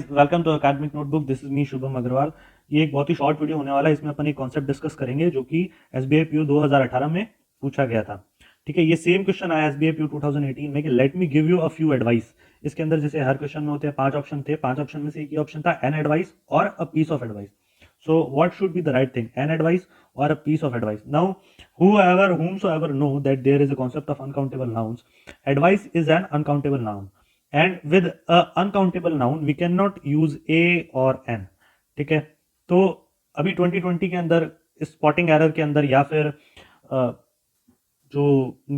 Welcome to academic notebook. This is me Shubham Agrawal. ये एक बहुत ही शॉर्ट वीडियो होने वाला है। इसमें अपन एक कॉन्सेप्ट डिस्कस करेंगे जो कि एसबीआई पीओ 2018 में पूछा गया था। ठीक है, ये सेम क्वेश्चन आया एसबीआई पीओ 2018 में कि let me give you a few advice. इसके अंदर जैसे हर क्वेश्चन में होते हैं 5 ऑप्शन थे, 5 ऑप्शन में से एक ही ऑप्शन था एन एडवाइस और a piece of advice. So what should be the right thing, an advice और a piece of advice? Now whomsoever know that there is a concept of uncountable nouns, advice is an uncountable noun, and with uncountable noun we can not use a और an. ठीक है, तो अभी 2020 के अंदर spotting error के अंदर या फिर जो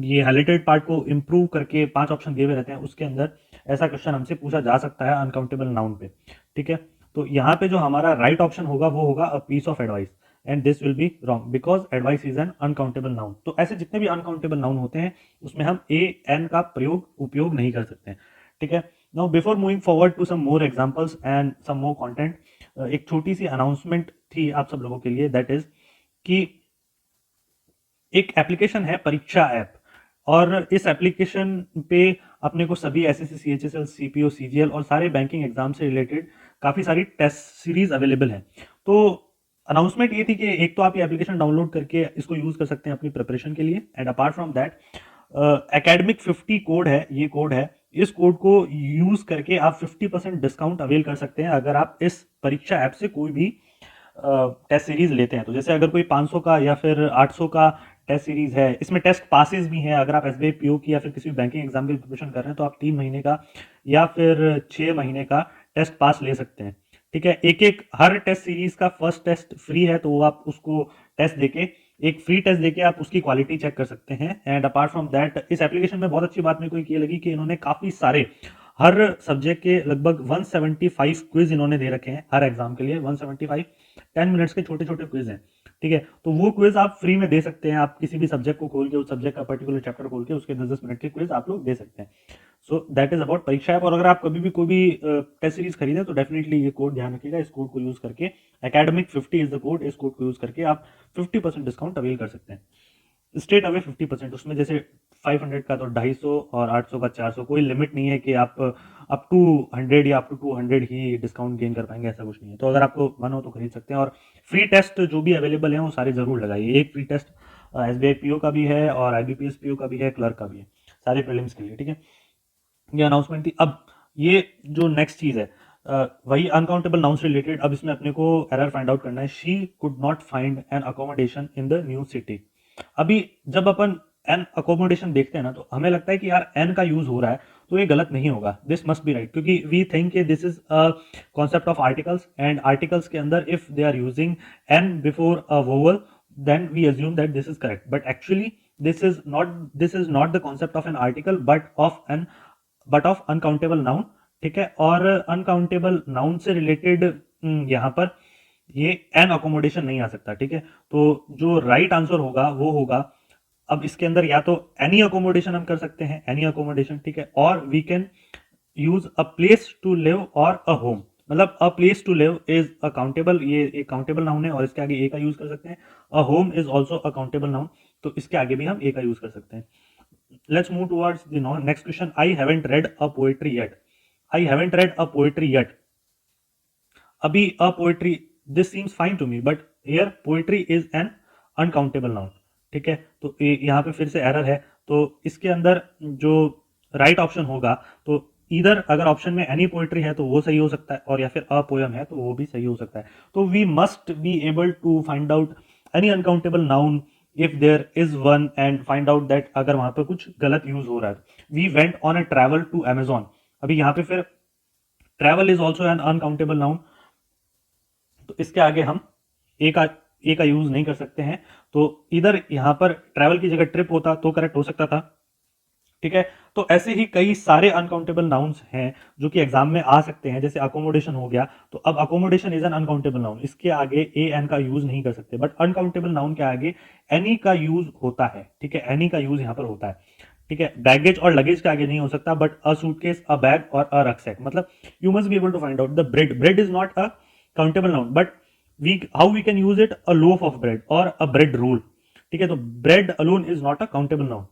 ये हाइलाइटेड पार्ट को इम्प्रूव करके 5 ऑप्शन दिए हुए रहते हैं उसके अंदर ऐसा क्वेश्चन हमसे पूछा जा सकता है अनकाउंटेबल नाउन पे। ठीक है, तो यहाँ पे जो हमारा राइट ऑप्शन होगा वो होगा a piece of advice, and this will be wrong because advice is an uncountable noun. तो ऐसे जितने भी अनकाउंटेबल नाउन होते हैं उसमें हम ए एन का उपयोग नहीं कर सकते हैं। ठीक है, now before moving forward to some more examples and some more content, एक छोटी सी अनाउंसमेंट थी आप सब लोगों के लिए, दैट इज कि एक एप्लीकेशन है परीक्षा ऐप, और इस एप्लीकेशन पे अपने को सभी एसएससी, सीएचएसएल, सीपीओ, सीजीएल और सारे बैंकिंग एग्जाम से रिलेटेड काफ़ी सारी टेस्ट सीरीज अवेलेबल है। तो अनाउंसमेंट ये थी कि एक तो आप ये एप्लीकेशन डाउनलोड करके इसको यूज़ कर सकते हैं अपनी प्रिपरेशन के लिए, and apart from that academic 50 code है, ये कोड है, इस कोड को यूज़ करके आप 50% डिस्काउंट अवेल कर सकते हैं अगर आप इस परीक्षा ऐप से कोई भी टेस्ट सीरीज लेते हैं। तो जैसे अगर कोई 500 का या फिर 800 का टेस्ट सीरीज है, इसमें टेस्ट पासेस भी हैं। अगर आप एसबीआई पीओ की या फिर किसी भी बैंकिंग एग्जाम की प्रिपरेशन कर रहे हैं तो आप 3 महीने का या फिर 6 महीने का टेस्ट पास ले सकते हैं। ठीक है, एक एक हर टेस्ट सीरीज का फर्स्ट टेस्ट फ्री है, तो आप उसको टेस्ट देके, एक फ्री टेस्ट देके आप उसकी क्वालिटी चेक कर सकते हैं। एंड अपार्ट फ्रॉम दैट इस एप्लीकेशन में बहुत अच्छी बात मेरे को ये लगी कि इन्होंने काफ़ी सारे हर सब्जेक्ट के लगभग 175 क्विज इन्होंने दे रखे हैं हर एग्जाम के लिए। 175 10 मिनट्स के छोटे छोटे क्विज हैं। ठीक है, तो वो क्विज आप फ्री में दे सकते हैं। आप किसी भी सब्जेक्ट को खोल के, उस सब्जेक्ट का पर्टिकुलर चैप्टर खोल के उसके 10-10 मिनट के क्विज आप लोग दे सकते हैं। सो दैट इज अबाउट परीक्षा ऐप। और अगर आप कभी भी कोई भी टेस्ट सीरीज खरीदें तो डेफिनेटली ये कोड ध्यान रखिएगा। इस कोड को यूज करके, एकेडमिक 50 इज द कोड, इस कोड को यूज करके आप 50% डिस्काउंट अवेल कर सकते हैं स्ट्रेट अवे 50%। उसमें जैसे 500 का तो 250 और 800 का 400, कोई लिमिट नहीं है कि आप अप टू 100 या अप टू 200 ही डिस्काउंट गेन कर पाएंगे, ऐसा कुछ नहीं है। तो अगर आपको मन हो तो खरीद सकते हैं। और फ्री टेस्ट जो भी अवेलेबल है वो सारे जरूर लगाइए। एक फ्री टेस्ट एसबीआई पीओ का भी है और आईबीपीएस पीओ का भी है, क्लर्क का भी है, सारे प्रीलिम्स के लिए। ठीक है, ये अनाउंसमेंट थी। अब ये जो नेक्स्ट चीज है वही अनकाउंटेबल नाउन से रिलेटेड। अब इसमें अपने को एरर फाइंड आउट करना है। She could not find N accommodation in the new city. अभी जब अपन एन अकोमोडेशन देखते हैं ना तो हमें लगता है कि यार एन का यूज हो रहा है तो ये गलत नहीं होगा, दिस मस्ट बी राइट, क्योंकि we think this is a concept of articles, and articles के अंदर if they are using an before a vowel then we assume that this is correct, but actually this is not the concept of an article but of uncountable noun। ठीक है, और uncountable noun से related यहाँ पर ये N accommodation नहीं आ सकता। ठीक है, तो जो राइट आंसर होगा वो होगा, अब इसके अंदर या तो एनी अकोमोडेशन हम कर सकते हैं, एनी अकोमोडेशन। ठीक है, और we can use a place to live और अ होम। मतलब a place to live is a countable, ये एक काउंटेबल नाउन है और इसके आगे ए का यूज कर सकते हैं। A home is also a countable noun, तो इसके आगे भी हम ए का यूज कर सकते हैं। Let's move towards the next question. I haven't read a poetry yet. I haven't read a poetry yet. अभी a poetry, this seems fine to me, but here poetry is an uncountable noun। ठीक है, तो यहाँ पे फिर से error है। तो इसके अंदर जो राइट ऑप्शन होगा, तो इधर अगर ऑप्शन में एनी पोएट्री है तो वो सही हो सकता है, और या फिर अ पोयम है तो वो भी सही हो सकता है। तो we must be able to find out any uncountable noun if there is one, and find out that अगर वहां पर कुछ गलत यूज हो रहा है। We went on a travel to Amazon. अभी यहाँ पे फिर travel is also an uncountable noun, तो इसके आगे हम ए का यूज नहीं कर सकते हैं। तो इधर यहां पर ट्रैवल की जगह ट्रिप होता तो करेक्ट हो सकता था। ठीक है, तो ऐसे ही कई सारे अनकाउंटेबल नाउन्स हैं जो कि एग्जाम में आ सकते हैं। जैसे अकोमोडेशन हो गया, तो अब accommodation is an uncountable noun, इसके आगे ए एन का यूज नहीं कर सकते, बट अनकाउंटेबल नाउन के आगे एनी का यूज होता है। ठीक है, एनी का यूज यहां पर होता है। ठीक है, बैगेज और लगेज के आगे नहीं हो सकता, but a suitcase, a bag और अ रक्सैक। मतलब you must be able to find out the bread. Bread is not a countable noun, but we how we can use it, a loaf of bread और a bread roll. ठीक है, तो bread alone is not a countable noun.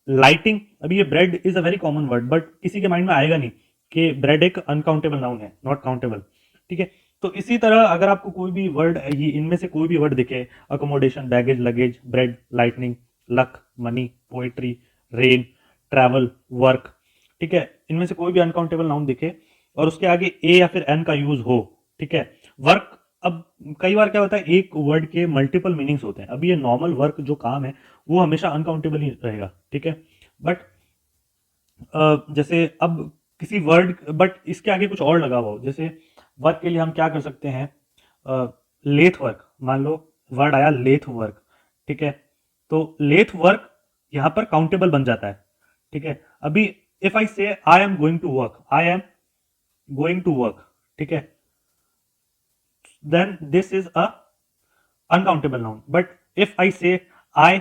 Lighting, अभी ये bread is a very common word, but किसी के mind में आएगा नहीं कि ब्रेड एक अनकाउंटेबल नाउन है, नॉट काउंटेबल। ठीक है, तो इसी तरह अगर आपको कोई भी वर्ड, ये इनमें से कोई भी वर्ड दिखे, accommodation, baggage, luggage, bread, lightning, luck, money, poetry, rain, travel, work, ठीक है, इनमें से कोई भी अनकाउंटेबल नाउन दिखे और उसके आगे ए या फिर एन का यूज हो, ठीक है, वर्क। अब कई बार क्या होता है, एक वर्ड के मल्टीपल मीनिंग्स होते हैं। अब ये नॉर्मल वर्क जो काम है वो हमेशा अनकाउंटेबल ही रहेगा, ठीक है, बट जैसे अब किसी वर्ड, बट इसके आगे कुछ और लगा हुआ हो, जैसे वर्क के लिए हम क्या कर सकते हैं, लेथ वर्क, मान लो वर्ड आया लेथ वर्क, ठीक है, तो लेथ वर्क यहां पर काउंटेबल बन जाता है, ठीक है। अभी if I say I am going to work, I am going to work, ठीक है, then this is a uncountable noun. But if I say I,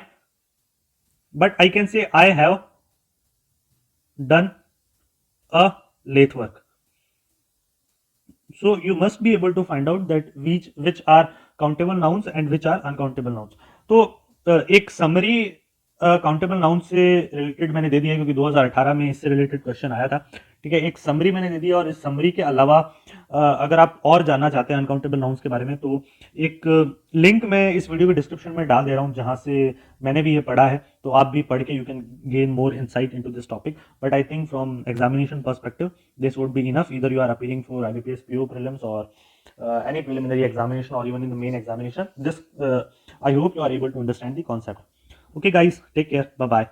but I can say I have done a lathe work. So you must be able to find out that which are countable nouns and which are uncountable nouns. तो एक summary countable noun से related मैंने दे दिया क्योंकि 2018 में इससे related question आया था, ठीक है। एक समरी मैंने दे दिया और इस समरी के अलावा अगर आप और जानना चाहते हैं अनकाउंटेबल नाउन्स के बारे में तो एक लिंक मैं इस वीडियो के डिस्क्रिप्शन में डाल दे रहा हूँ जहां से मैंने भी ये पढ़ा है, तो आप भी पढ़ के you can gain more insight into this topic. But I think from examination perspective this would be enough, either you are appearing for IBPS PO prelims or any preliminary examination or even in the main examination. This I hope you are able to understand the concept. Okay guys, take care, bye bye.